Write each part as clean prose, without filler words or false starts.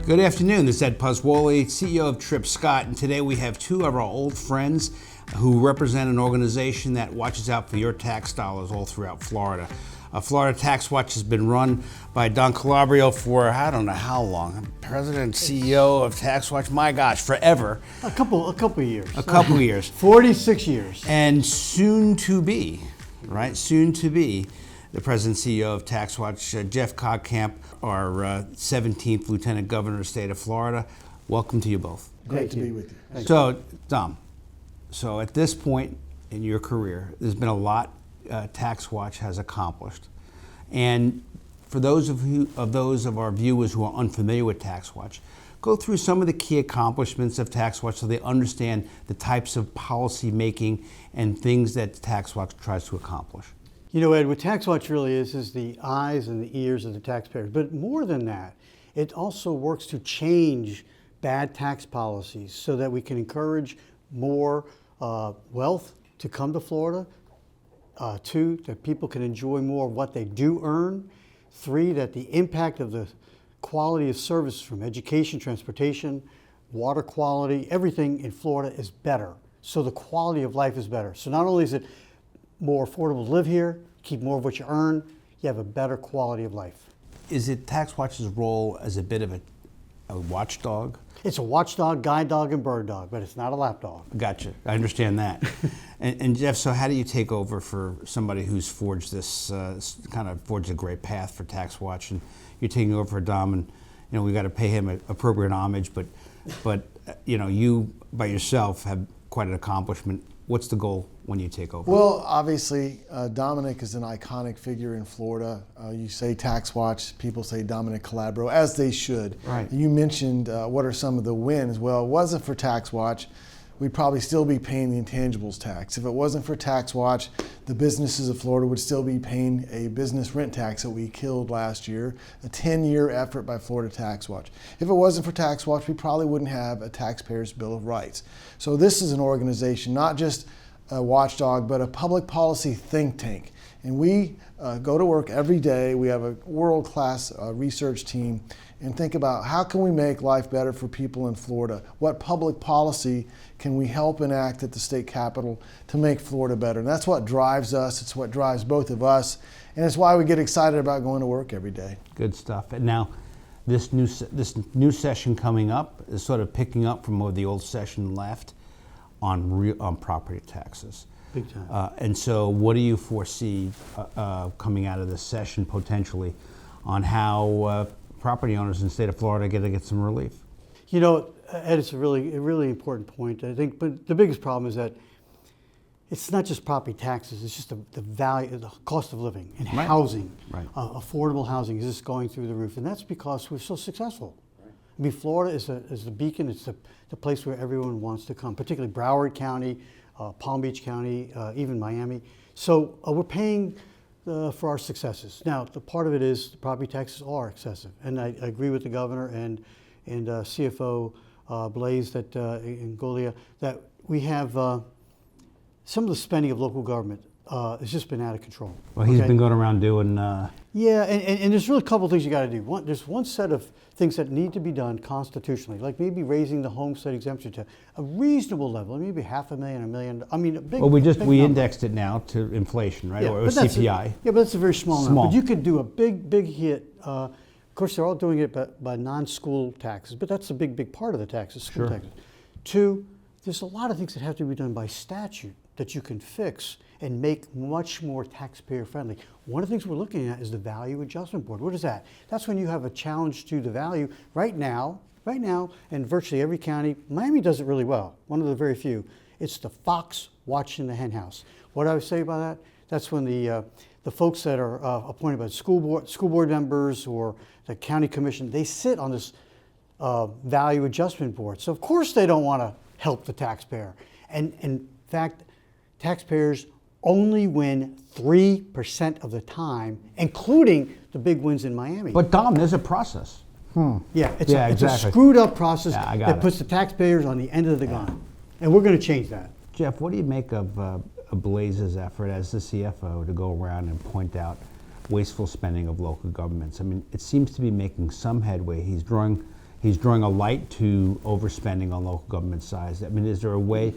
Good afternoon. This is Ed Pozzuoli, CEO of Tripp Scott, and today we have two of our old friends who represent an organization that watches out for your tax dollars all throughout Florida. Florida TaxWatch has been run by Don Calabro for I don't know how long. President and CEO of TaxWatch, my gosh, forever. A couple of years. A couple of years. 46 years. And soon to be, right? Soon to be the President and CEO of TaxWatch, Jeff Kottkamp, our 17th Lieutenant Governor of the state of Florida. Welcome to you both. Great to be with you. So, Dom, so at this point in your career, there's been a lot TaxWatch has accomplished. And for those of our viewers who are unfamiliar with TaxWatch, go through some of the key accomplishments of TaxWatch so they understand the types of policy making and things that TaxWatch tries to accomplish. You know, Ed, what TaxWatch really is the eyes and the ears of the taxpayers. But more than that, it also works to change bad tax policies so that we can encourage more wealth to come to Florida. Two, that people can enjoy more of what they do earn. Three, that the impact of the quality of service from education, transportation, water quality, everything in Florida is better. So the quality of life is better. So not only is it more affordable to live here, keep more of what you earn, you have a better quality of life. Is it TaxWatch's role as a bit of a watchdog? It's a watchdog, guide dog, and bird dog, but it's not a lap dog. Gotcha. I understand that. and Jeff, so how do you take over for somebody who's forged this, forged a great path for TaxWatch, and you're taking over for Dom, and we got to pay him appropriate homage, but you by yourself have quite an accomplishment. What's the goal when you take over? Well, obviously, Dominic is an iconic figure in Florida. You say TaxWatch, people say Dominic Calabro, as they should. Right. You mentioned what are some of the wins. Well, it wasn't for TaxWatch, we'd probably still be paying the intangibles tax. If it wasn't for TaxWatch, the businesses of Florida would still be paying a business rent tax that we killed last year, a 10-year effort by Florida TaxWatch. If it wasn't for TaxWatch, we probably wouldn't have a taxpayer's bill of rights. So this is an organization, not just a watchdog, but a public policy think tank. And we go to work every day. We have a world-class research team and think about how can we make life better for people in Florida? What public policy can we help enact at the state capitol to make Florida better? And that's what drives us. It's what drives both of us. And it's why we get excited about going to work every day. Good stuff. And now, this new session coming up is sort of picking up from where the old session left on property taxes. Big time. And so what do you foresee coming out of this session potentially on how property owners in the state of Florida get to get some relief? You know, Ed, it's a really important point, I think, but the biggest problem is that it's not just property taxes, it's just the value, the cost of living and Right. housing. Right. Affordable housing is just going through the roof, and that's because we're so successful. I mean, Florida is the beacon, it's the place where everyone wants to come, particularly Broward County, Palm Beach County, even Miami. So we're paying for our successes. Now, the part of it is the property taxes are excessive, and I agree with the governor and CFO Blaze in Golia that we have some of the spending of local government has just been out of control. Well, he's been going around doing... Yeah, and there's really a couple of things you got to do. There's one set of things that need to be done constitutionally, like maybe raising the homestead exemption to a reasonable level, maybe $500,000, $1 million. I mean, a big. Well, we number. indexed it now to inflation, right, or CPI. Yeah, but that's a very small number. But you could do a big hit. Of course, they're all doing it by non-school taxes, but that's a big part of the taxes, school taxes. Two, there's a lot of things that have to be done by statute that you can fix and make much more taxpayer friendly. One of the things we're looking at is the Value Adjustment Board. What is that? That's when you have a challenge to the value. Right now, in virtually every county, Miami does it really well, one of the very few. It's the fox watching the hen house. What do I say about that? That's when the folks that are appointed by the school board members or the county commission, they sit on this Value Adjustment Board. So of course they don't want to help the taxpayer. And in fact, taxpayers only win 3% of the time, including the big wins in Miami. But Dom, there's a process. Yeah, it's exactly. a screwed up process that puts the taxpayers on the end of the gun. And we're going to change that. Jeff, what do you make of Blaze's effort as the CFO to go around and point out wasteful spending of local governments? I mean, it seems to be making some headway. He's drawing he's drawing a light to overspending on local government size. I mean, is there a way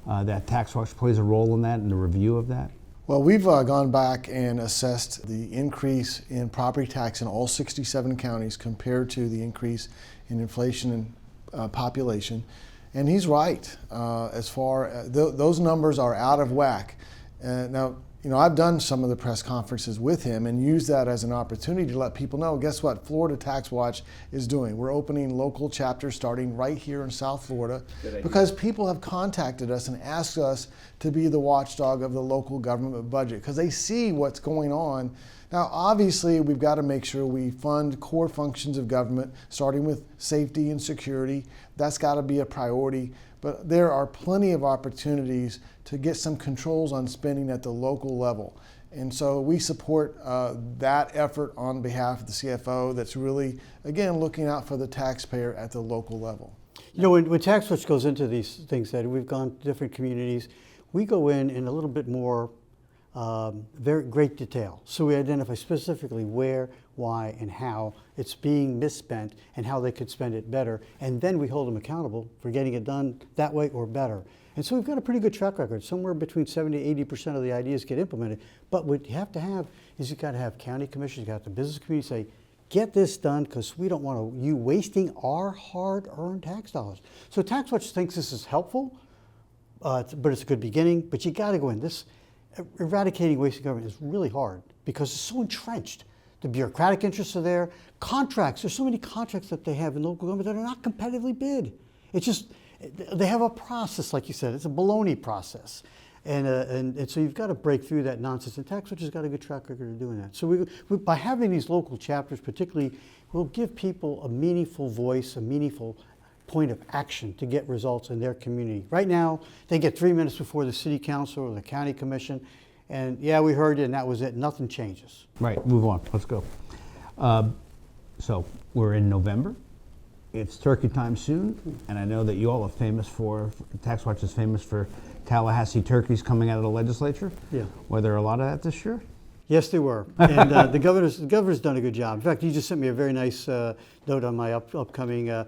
that TaxWatch plays a role in that, in the review of that? Well, we've gone back and assessed the increase in property tax in all 67 counties compared to the increase in inflation and population. And he's right. As far as those numbers are out of whack. Now, you know, I've done some of the press conferences with him and used that as an opportunity to let people know, guess what Florida TaxWatch is doing? We're opening local chapters starting right here in South Florida because people have contacted us and asked us to be the watchdog of the local government budget because they see what's going on. Now, obviously, we've got to make sure we fund core functions of government, starting with safety and security. That's got to be a priority. But there are plenty of opportunities to get some controls on spending at the local level. And so we support that effort on behalf of the CFO that's really, again, looking out for the taxpayer at the local level. You know, when TaxWatch goes into these things, that we've gone to different communities, we go in a little bit more very great detail. So we identify specifically where, why, and how it's being misspent and how they could spend it better. And then we hold them accountable for getting it done that way or better. And so we've got a pretty good track record. Somewhere between 70 to 80% of the ideas get implemented. But what you have to have is you've got to have county commissioners, you've got the business community say, get this done because we don't want you wasting our hard-earned tax dollars. So TaxWatch thinks this is helpful, but it's a good beginning. But you got to go in. This eradicating wasting government is really hard because it's so entrenched. The bureaucratic interests are there. Contracts, there's so many contracts that they have in local government that are not competitively bid. It's just, they have a process, like you said, it's a baloney process. And so you've got to break through that nonsense. And TaxWatch has got a good track record of doing that. So by having these local chapters particularly, we'll give people a meaningful voice, a meaningful point of action to get results in their community. Right now, they get 3 minutes before the city council or the county commission, and yeah, we heard you, and that was it. Nothing changes. Right, move on. Let's go. So we're in November. It's turkey time soon, and I know that you all are famous for, TaxWatch is famous for Tallahassee turkeys coming out of the legislature. Yeah. Were there a lot of that this year? Yes, they were. And the governor's done a good job. In fact, he just sent me a very nice note on my upcoming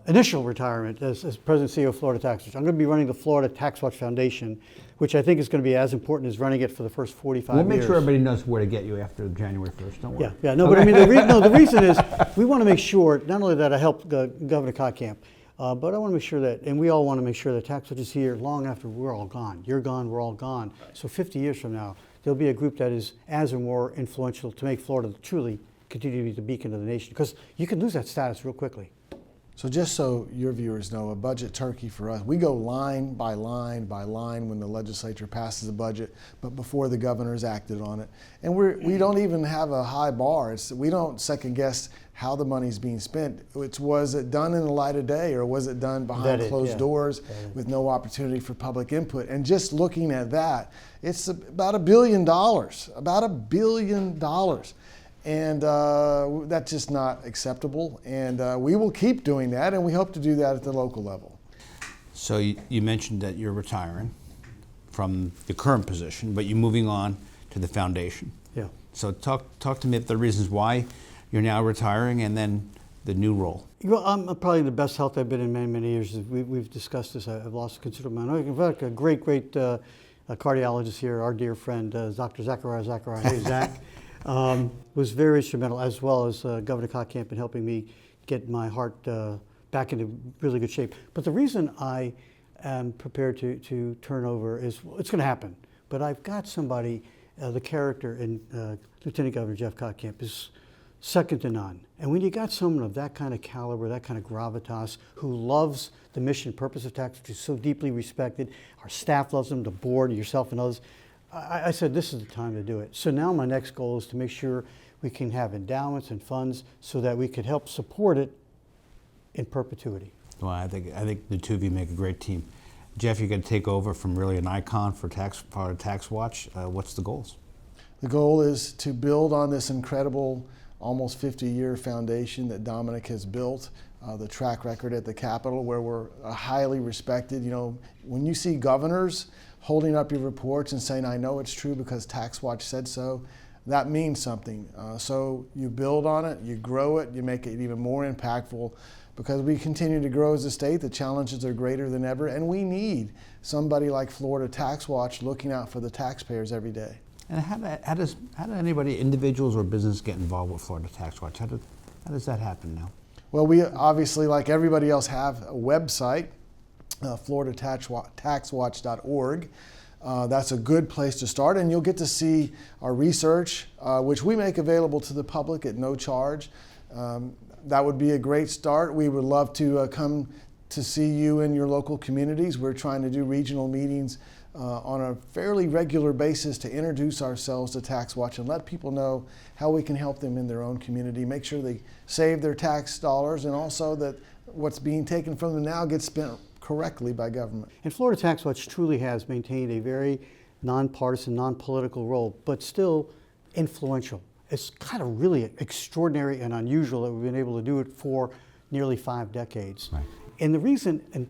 initial retirement as President and CEO of Florida TaxWatch. I'm going to be running the Florida TaxWatch Foundation, which I think is going to be as important as running it for the first 45 years. We'll make sure everybody knows where to get you after January 1st. Don't worry. Yeah. No, but I mean, the reason is we want to make sure, not only that I help Governor Kottkamp, but I want to make sure that, and we all want to make sure that TaxWatch is here long after we're all gone. You're gone, we're all gone. Right. So 50 years from now, there'll be a group that is as or more influential to make Florida truly continue to be the beacon of the nation. Because you can lose that status real quickly. So just so your viewers know, a budget turkey for us, we go line by line by line when the legislature passes a budget, but before the governor's acted on it. And we don't even have a high bar. We don't second guess how the money's being spent. Was it done in the light of day, or was it done behind closed doors with no opportunity for public input? And just looking at that, it's about $1 billion, about $1 billion. And that's just not acceptable. And we will keep doing that, and we hope to do that at the local level. So you mentioned that you're retiring from the current position, but you're moving on to the foundation. Yeah. So talk to me about the reasons why you're now retiring, and then the new role. Well, I'm probably in the best health I've been in many, many years. We've discussed this. I've lost a considerable amount. In fact, a great cardiologist here, our dear friend, Dr. Zachariah. Hey, Zach. Was very instrumental, as well as Governor Kottkamp, in helping me get my heart back into really good shape. But the reason I am prepared to turn over is, it's going to happen. But I've got somebody, the character in Lieutenant Governor Jeff Kottkamp is second to none. And when you got someone of that kind of caliber, that kind of gravitas, who loves the mission and purpose of tax, which is so deeply respected, our staff loves them, the board, yourself and others, I said, this is the time to do it. So now my next goal is to make sure we can have endowments and funds so that we could help support it in perpetuity. Well, I think the two of you make a great team. Jeff, you're going to take over from really an icon for TaxWatch. What's the goals? The goal is to build on this incredible, almost 50-year foundation that Dominic has built. The track record at the Capitol, where we're highly respected. You know, when you see governors holding up your reports and saying, I know it's true because TaxWatch said so, that means something. So you build on it, you grow it, you make it even more impactful. because we continue to grow as a state. The challenges are greater than ever, and we need somebody like Florida TaxWatch looking out for the taxpayers every day. And how do anybody, individuals or business, get involved with Florida TaxWatch? How does that happen now? Well, we obviously, like everybody else, have a website, FloridaTaxWatch.org. That's a good place to start, and you'll get to see our research, which we make available to the public at no charge. That would be a great start. We would love to come to see you in your local communities. We're trying to do regional meetings on a fairly regular basis to introduce ourselves to TaxWatch and let people know how we can help them in their own community, make sure they save their tax dollars, and also that what's being taken from them now gets spent correctly by government. And Florida TaxWatch truly has maintained a very nonpartisan, non-political role, but still influential. It's kind of really extraordinary and unusual that we've been able to do it for nearly 5 decades. Right. And the reason, and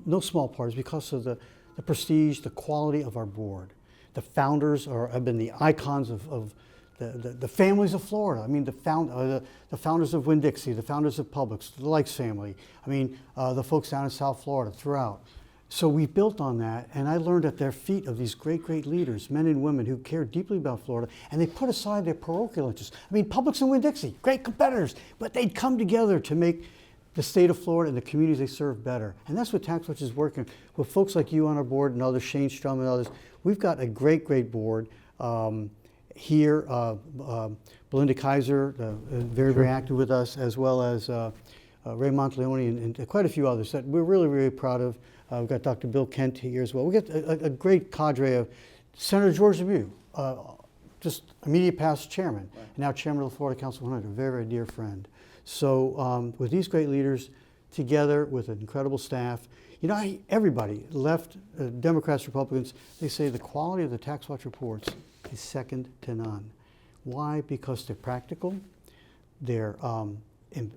no small part, is because of the prestige, the quality of our board. The founders have been the icons of the families of Florida. I mean, the founders of Winn-Dixie, the founders of Publix, the Likes family. I mean, the folks down in South Florida throughout. So we built on that, and I learned at their feet of these great, great leaders, men and women who care deeply about Florida, and they put aside their parochial interests. I mean, Publix and Winn-Dixie, great competitors, but they'd come together to make the state of Florida and the communities they serve better. And that's what TaxWatch is working with folks like you on our board and others, Shane Strum and others. We've got a great, great board. Here, Belinda Kaiser, very, very active with us, as well as Ray Monteleone and quite a few others that we're really, really proud of. We've got Dr. Bill Kent here as well. We've got a great cadre of Senator George Lemieux, just immediate past chairman, right, and now chairman of the Florida Council of 100, a very, very dear friend. So with these great leaders, together with an incredible staff, you know, everybody, left, Democrats, Republicans, they say the quality of the TaxWatch reports is second to none. Why? Because they're practical, they're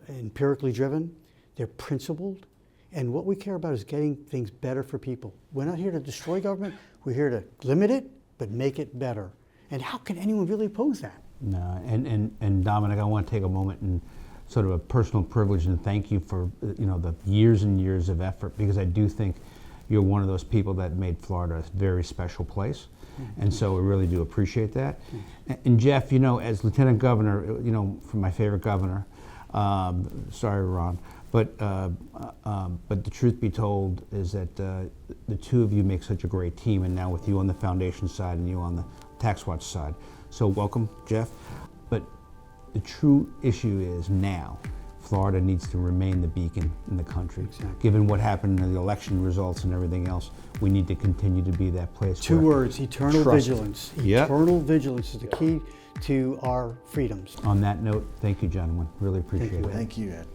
empirically driven, they're principled, and what we care about is getting things better for people. We're not here to destroy government, we're here to limit it, but make it better. And how can anyone really oppose that? No, and Dominic, I want to take a moment and sort of a personal privilege and thank you for the years and years of effort, because I do think you're one of those people that made Florida a very special place. Mm-hmm. And so we really do appreciate that. Mm-hmm. And Jeff, as Lieutenant Governor, from my favorite governor, sorry, Ron, but the truth be told is that the two of you make such a great team, and now with you on the foundation side and you on the TaxWatch side. So welcome, Jeff. But the true issue is now, Florida needs to remain the beacon in the country. Exactly. Given what happened in the election results and everything else, we need to continue to be that place. Two words, eternal vigilance. Yep. Eternal vigilance is the key to our freedoms. On that note, thank you, gentlemen. Really appreciate it. Thank you, Ed.